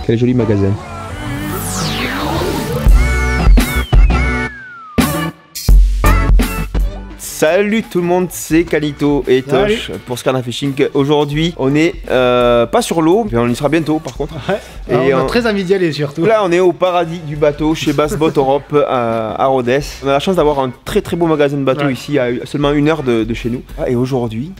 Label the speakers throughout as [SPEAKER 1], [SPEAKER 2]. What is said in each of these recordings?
[SPEAKER 1] Quel joli magasin. Salut tout le monde, c'est Calito et Tosh pour Scarna Fishing. Aujourd'hui, on est pas sur l'eau, mais on y sera bientôt par contre.
[SPEAKER 2] Ouais. Et on a très envie d'y aller surtout.
[SPEAKER 1] Là, on est au paradis du bateau chez Bass Boat Europe à Rhodes. On a la chance d'avoir un très beau magasin de bateaux ici, à seulement 1 heure de chez nous. Et aujourd'hui,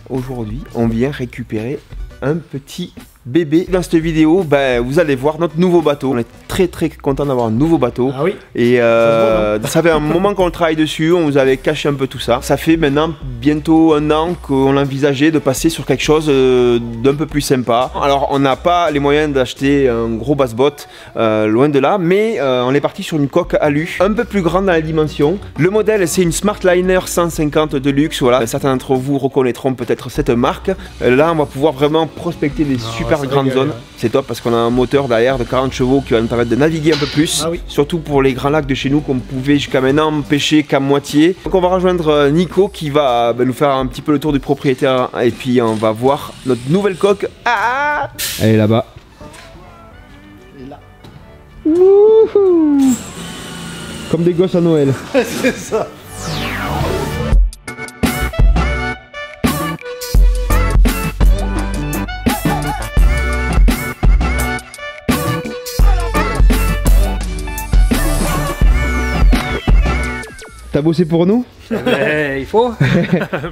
[SPEAKER 1] on vient récupérer un petit bébé. Dans cette vidéo, vous allez voir notre nouveau bateau. On est très content d'avoir un nouveau bateau.
[SPEAKER 2] Ah oui.
[SPEAKER 1] Et ça fait un moment qu'on travaille dessus, on vous avait caché un peu tout ça. Ça fait maintenant bientôt 1 an qu'on envisageait de passer sur quelque chose d'un peu plus sympa. Alors on n'a pas les moyens d'acheter un gros bass boat, loin de là, mais on est parti sur une coque alu, un peu plus grande dans la dimension. Le modèle c'est une Smartliner 150 de luxe, voilà. Certains d'entre vous reconnaîtront peut-être cette marque. Là on va pouvoir vraiment prospecter des super grande zone, c'est top parce qu'on a un moteur derrière de 40 chevaux qui va nous permettre de naviguer un peu plus, surtout pour les grands lacs de chez nous qu'on pouvait jusqu'à maintenant pêcher qu'à moitié. Donc on va rejoindre Nico qui va nous faire un petit peu le tour du propriétaire et puis on va voir notre nouvelle coque. Elle est là-bas. Wouhou. Comme des gosses à Noël.
[SPEAKER 2] C'est ça.
[SPEAKER 1] T'as bossé pour nous?
[SPEAKER 3] Il faut.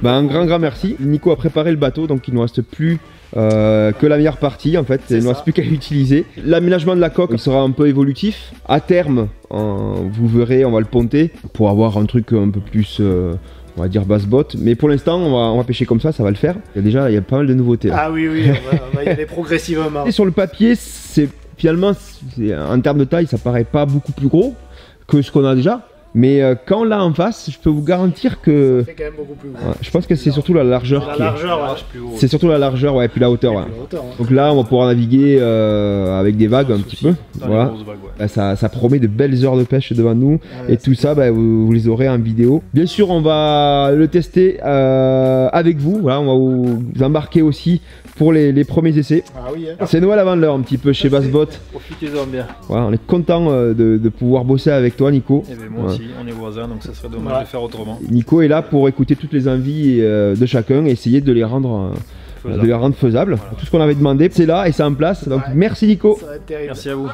[SPEAKER 1] Un grand merci. Nico a préparé le bateau, donc il ne nous reste plus que la meilleure partie en fait. Il ne nous reste plus qu'à l'utiliser. L'aménagement de la coque il sera un peu évolutif. À terme, vous verrez, on va le ponter pour avoir un truc un peu plus... on va dire bass boat, mais pour l'instant on va pêcher comme ça va le faire. Il y a pas mal de nouveautés là.
[SPEAKER 2] Ah oui, on va y aller progressivement.
[SPEAKER 1] Et sur le papier, finalement, en termes de taille, ça paraît pas beaucoup plus gros que ce qu'on a déjà. Mais quand là en face, je peux vous garantir que...
[SPEAKER 2] C'est quand même beaucoup plus gros.
[SPEAKER 1] Ouais, je pense que c'est surtout la largeur. C'est surtout la largeur, et puis la hauteur. Donc là, on va pouvoir naviguer avec des vagues un petit peu. Voilà. Ça promet de belles heures de pêche devant nous. Et tout ça, vous les aurez en vidéo. Bien sûr, on va le tester avec vous. Voilà, on va vous embarquer aussi pour les premiers essais.
[SPEAKER 2] Ah oui, hein.
[SPEAKER 1] C'est Noël avant l'heure un petit peu chez Bass Boat.
[SPEAKER 3] Profitez-en bien.
[SPEAKER 1] Voilà, on est content de pouvoir bosser avec toi, Nico.
[SPEAKER 3] Et moi aussi, on est voisins, donc ça serait dommage de faire autrement.
[SPEAKER 1] Nico est là pour écouter toutes les envies de chacun et essayer de les rendre faisables. Voilà. Tout ce qu'on avait demandé, c'est là et c'est en place. Donc merci Nico.
[SPEAKER 2] Ça va être terrible.
[SPEAKER 3] Merci à vous.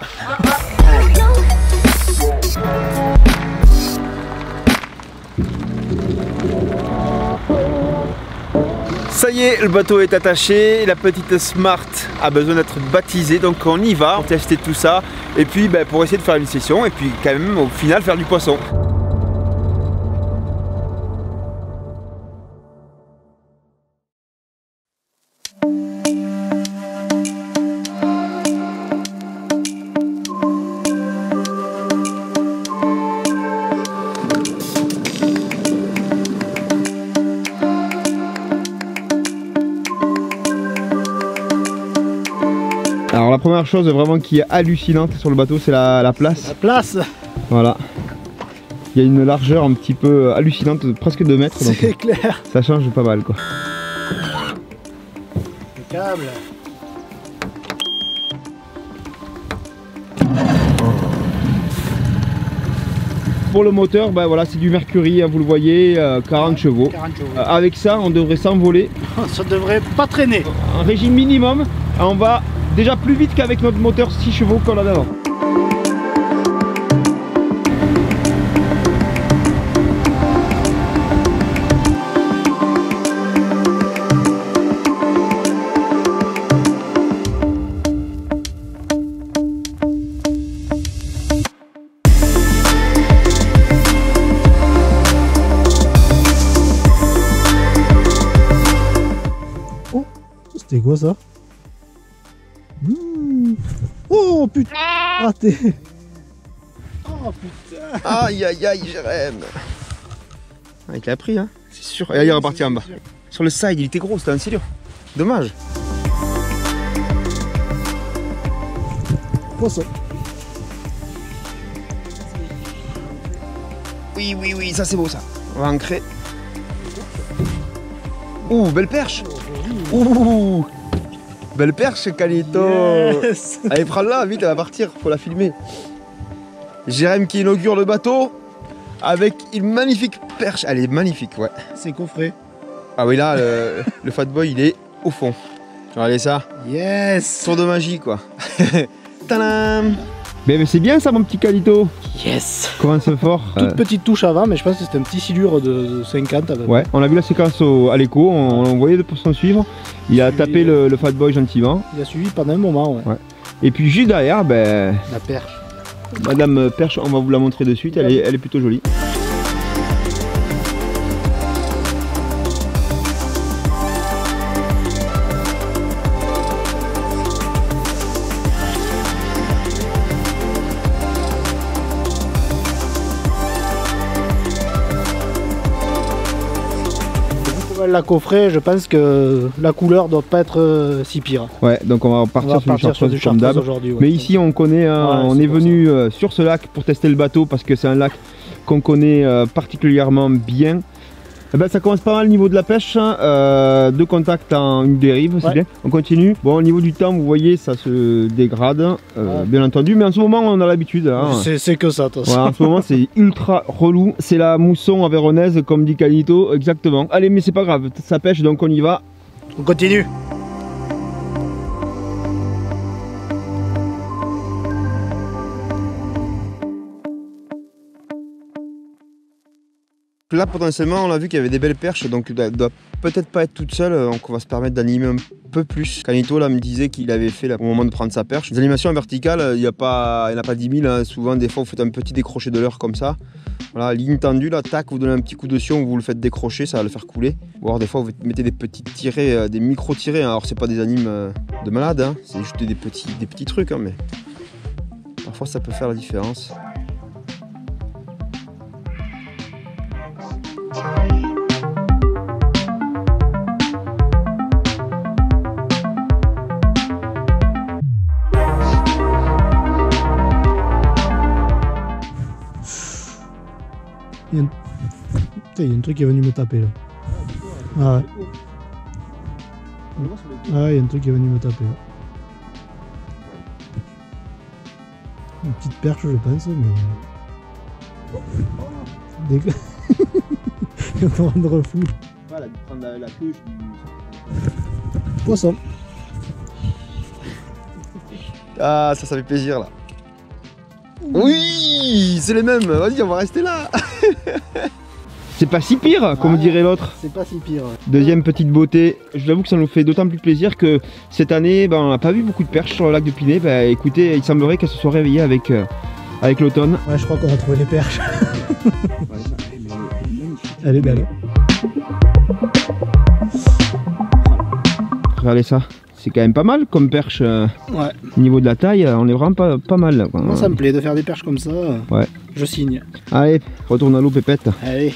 [SPEAKER 1] Ça y est, le bateau est attaché, la petite Smart a besoin d'être baptisée, donc on y va, on tester tout ça, et puis pour essayer de faire une session, et puis quand même au final faire du poisson. Alors la première chose vraiment qui est hallucinante sur le bateau, c'est la place.
[SPEAKER 2] La place.
[SPEAKER 1] Voilà. Il y a une largeur un petit peu hallucinante, presque 2 mètres.
[SPEAKER 2] C'est clair.
[SPEAKER 1] Ça change pas mal quoi.
[SPEAKER 2] Le câble.
[SPEAKER 1] Pour le moteur, voilà, c'est du Mercury, hein, vous le voyez, 40 chevaux.
[SPEAKER 2] 40 chevaux.
[SPEAKER 1] Avec ça, on devrait s'envoler.
[SPEAKER 2] Ça devrait pas traîner.
[SPEAKER 1] Un régime minimum, on va déjà plus vite qu'avec notre moteur 6 chevaux qu'on a d'avant.
[SPEAKER 2] Oh, c'était quoi ça? Oh putain! Ah t'es... Oh putain!
[SPEAKER 1] Aïe aïe aïe, Jérém! Il l'a pris hein, c'est sûr. Et là il est reparti en bas. Sur le side, il était gros, c'était un silure. Dommage.
[SPEAKER 2] Poisson.
[SPEAKER 1] Oui, ça c'est beau ça. On va ancrer. Ouh, belle perche! Ouh! Belle perche, Canito.
[SPEAKER 2] Yes.
[SPEAKER 1] Allez, prends-la, vite, elle va partir, faut la filmer. Jérém qui inaugure le bateau avec une magnifique perche. Elle est magnifique, ouais.
[SPEAKER 2] C'est coffré.
[SPEAKER 1] Ah oui, là, le fat boy, il est au fond. Regardez ça.
[SPEAKER 2] Yes.
[SPEAKER 1] Tour de magie, quoi. Tadam. Mais c'est bien ça, mon petit Canito.
[SPEAKER 2] Yes.
[SPEAKER 1] Comment c'est fort.
[SPEAKER 2] Toute petite touche avant, mais je pense que c'était un petit silure de 50 avec.
[SPEAKER 1] Ouais, on a vu la séquence à l'écho, on voyait pour s'en suivre. Il a tapé le fat boy gentiment.
[SPEAKER 2] Il a suivi pendant un moment, ouais.
[SPEAKER 1] Et puis juste derrière, ben,
[SPEAKER 2] La perche.
[SPEAKER 1] Madame Perche, on va vous la montrer de suite, elle est plutôt jolie.
[SPEAKER 2] La coffret, je pense que la couleur doit pas être si pire.
[SPEAKER 1] Ouais, donc on va partir sur du chartreuse
[SPEAKER 2] aujourd'hui. Ouais.
[SPEAKER 1] Mais ici on connaît, on est venu sur ce lac pour tester le bateau parce que c'est un lac qu'on connaît particulièrement bien. Eh ben, ça commence pas mal au niveau de la pêche, deux contacts en une dérive, c'est bien. On continue. Bon, au niveau du temps, vous voyez, ça se dégrade, bien entendu, mais en ce moment on a l'habitude. Hein.
[SPEAKER 2] C'est que ça, toi.
[SPEAKER 1] Ouais, en ce moment c'est ultra relou. C'est la mousson avéronaise, comme dit Canito, exactement. Allez, mais c'est pas grave, ça pêche donc on y va.
[SPEAKER 2] On continue.
[SPEAKER 1] Là potentiellement on a vu qu'il y avait des belles perches, donc elle doit peut-être pas être toute seule, donc on va se permettre d'animer un peu plus. Canito là me disait qu'il avait fait là, au moment de prendre sa perche. Les animations en verticale, il n'y en a pas 10 000, hein. Souvent des fois vous faites un petit décroché de leurre comme ça. Voilà, ligne tendue là, tac, vous donnez un petit coup de sion, vous le faites décrocher, ça va le faire couler. Ou alors des fois vous mettez des petites tirées, des micro-tirées, hein. Alors c'est pas des animes de malade, hein. C'est juste des petits trucs, hein, mais parfois ça peut faire la différence.
[SPEAKER 2] Il y a un truc qui est venu me taper là. Ah ouais. Ah, il y a un truc qui est venu me taper là. Une petite perche, je pense, mais. Il va te rendre fou.
[SPEAKER 1] Voilà, prendre la couche du...
[SPEAKER 2] Poisson.
[SPEAKER 1] Ah, ça fait plaisir là. Oui, c'est les mêmes. Vas-y, on va rester là. C'est pas si pire, comme dirait l'autre.
[SPEAKER 2] C'est pas si pire.
[SPEAKER 1] Deuxième petite beauté. Je vous avoue que ça nous fait d'autant plus plaisir que cette année, on n'a pas vu beaucoup de perches sur le lac de Pinet. Écoutez, il semblerait qu'elle se soit réveillée avec l'automne.
[SPEAKER 2] Ouais, je crois qu'on a trouvé les perches. Elle est belle.
[SPEAKER 1] Regardez ça. C'est quand même pas mal comme perche.
[SPEAKER 2] Ouais.
[SPEAKER 1] Au niveau de la taille, on est vraiment pas mal. Là,
[SPEAKER 2] moi, ça me plaît de faire des perches comme ça.
[SPEAKER 1] Ouais.
[SPEAKER 2] Je signe.
[SPEAKER 1] Allez, retourne à l'eau, pépette.
[SPEAKER 2] Allez.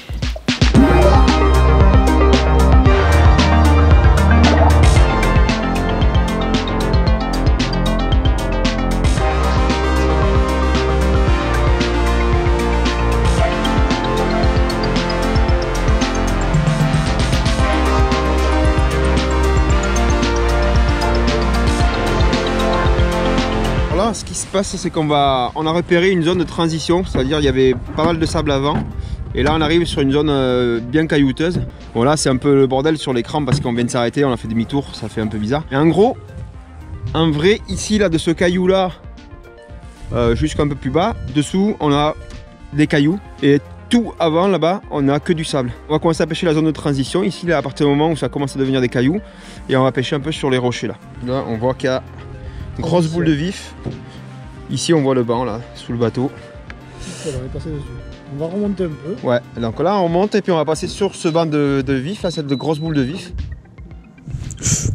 [SPEAKER 1] Ce qui se passe, c'est qu'on a repéré une zone de transition, c'est-à-dire il y avait pas mal de sable avant, et là on arrive sur une zone bien caillouteuse. Bon là c'est un peu le bordel sur l'écran parce qu'on vient de s'arrêter, on a fait demi-tour, ça fait un peu bizarre. Et en gros, en vrai ici là de ce caillou là jusqu'un peu plus bas, dessous on a des cailloux et tout avant là-bas on a que du sable. On va commencer à pêcher la zone de transition ici là à partir du moment où ça commence à devenir des cailloux, et on va pêcher un peu sur les rochers là. Là on voit qu'il y a une grosse boule de vif. Ici on voit le banc là, sous le bateau.
[SPEAKER 2] On va passer dessus. On va remonter un peu.
[SPEAKER 1] Ouais, donc là on monte et puis on va passer sur ce banc de vif, là, cette grosse boule de vif.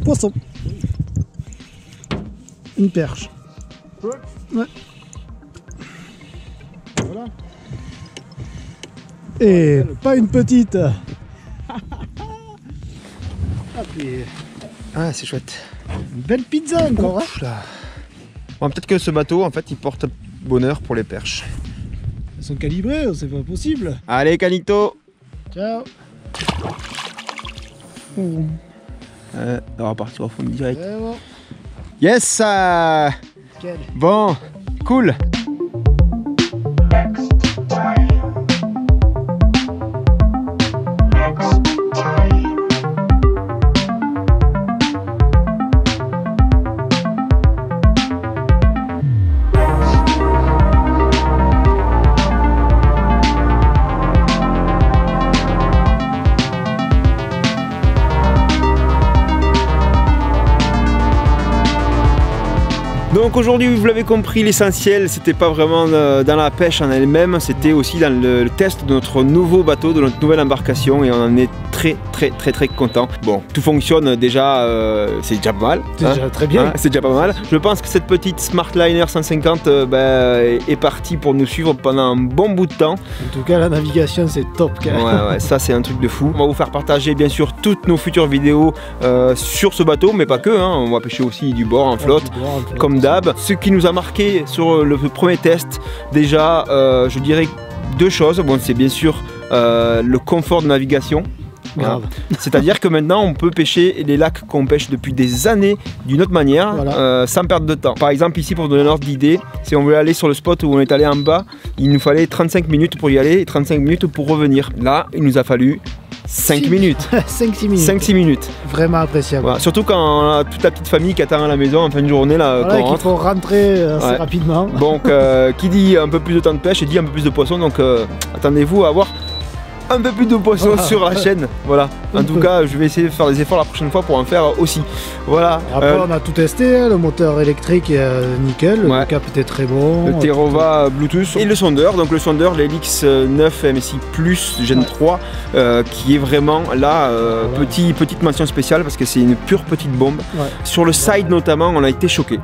[SPEAKER 2] Poisson. Une perche. Ouais. Voilà. Et pas une petite.
[SPEAKER 1] Ah c'est chouette.
[SPEAKER 2] Une belle pizza encore.
[SPEAKER 1] Ouf, là. Bon, peut-être que ce bateau en fait il porte bonheur pour les perches.
[SPEAKER 2] Elles sont calibrées, c'est pas possible.
[SPEAKER 1] Allez Canito.
[SPEAKER 2] Ciao.
[SPEAKER 1] On va partir au fond direct.
[SPEAKER 2] Bon.
[SPEAKER 1] Yes.
[SPEAKER 2] Nickel.
[SPEAKER 1] Bon, cool. Donc aujourd'hui, vous l'avez compris, l'essentiel, c'était pas vraiment dans la pêche en elle-même, c'était aussi dans le test de notre nouveau bateau, de notre nouvelle embarcation, et on en est très content. Bon, tout fonctionne déjà, c'est déjà pas mal.
[SPEAKER 2] C'est déjà très bien.
[SPEAKER 1] Hein, c'est déjà pas mal. Je pense que cette petite Smartliner 150 est partie pour nous suivre pendant un bon bout de temps.
[SPEAKER 2] En tout cas, la navigation, c'est top quand même.
[SPEAKER 1] Ouais, ça c'est un truc de fou. On va vous faire partager bien sûr toutes nos futures vidéos sur ce bateau, mais pas que, hein. On va pêcher aussi du bord en flotte, comme d'hab. Ce qui nous a marqué sur le premier test, déjà, je dirais deux choses. Bon, c'est bien sûr le confort de navigation. Hein. C'est-à-dire que maintenant on peut pêcher les lacs qu'on pêche depuis des années d'une autre manière, voilà. Sans perdre de temps. Par exemple ici, pour donner un ordre d'idée, si on veut aller sur le spot où on est allé en bas, il nous fallait 35 minutes pour y aller et 35 minutes pour revenir. Là, il nous a fallu 5 minutes.
[SPEAKER 2] 5-6 minutes.
[SPEAKER 1] 5-6 minutes.
[SPEAKER 2] Vraiment appréciable.
[SPEAKER 1] Voilà. Surtout quand on a toute la petite famille qui attend à la maison en fin de journée. Là,
[SPEAKER 2] voilà, qu'il faut rentrer assez rapidement.
[SPEAKER 1] Donc qui dit un peu plus de temps de pêche, dit un peu plus de poissons. Donc attendez-vous à avoir un peu plus de poissons sur la chaîne. Voilà. En tout cas, je vais essayer de faire des efforts la prochaine fois pour en faire aussi. Voilà.
[SPEAKER 2] Après, on a tout testé. Le moteur électrique est nickel. Le cap était très bon.
[SPEAKER 1] Le Terova Bluetooth et le sondeur. Donc le sondeur, l'Helix 9 MSI Plus Gen 3, qui est vraiment là, petite mention spéciale parce que c'est une pure petite bombe. Sur le side notamment, on a été choqués.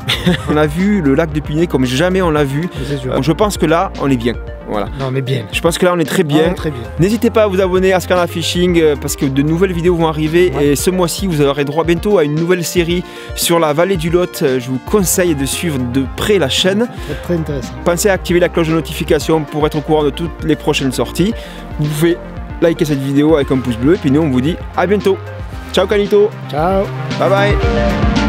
[SPEAKER 1] On a vu le lac de Pinet comme jamais on l'a vu. Je pense que là, on est bien. Voilà.
[SPEAKER 2] Non, on est bien.
[SPEAKER 1] Je pense que là on est très bien. N'hésitez pas à vous abonner à Scanner Fishing parce que de nouvelles vidéos vont arriver et ce mois-ci vous aurez droit bientôt à une nouvelle série sur la vallée du Lot. Je vous conseille de suivre de près la chaîne.
[SPEAKER 2] Très intéressant.
[SPEAKER 1] Pensez à activer la cloche de notification pour être au courant de toutes les prochaines sorties. Vous pouvez liker cette vidéo avec un pouce bleu et puis nous on vous dit à bientôt. Ciao Canito.
[SPEAKER 2] Ciao.
[SPEAKER 1] Bye bye.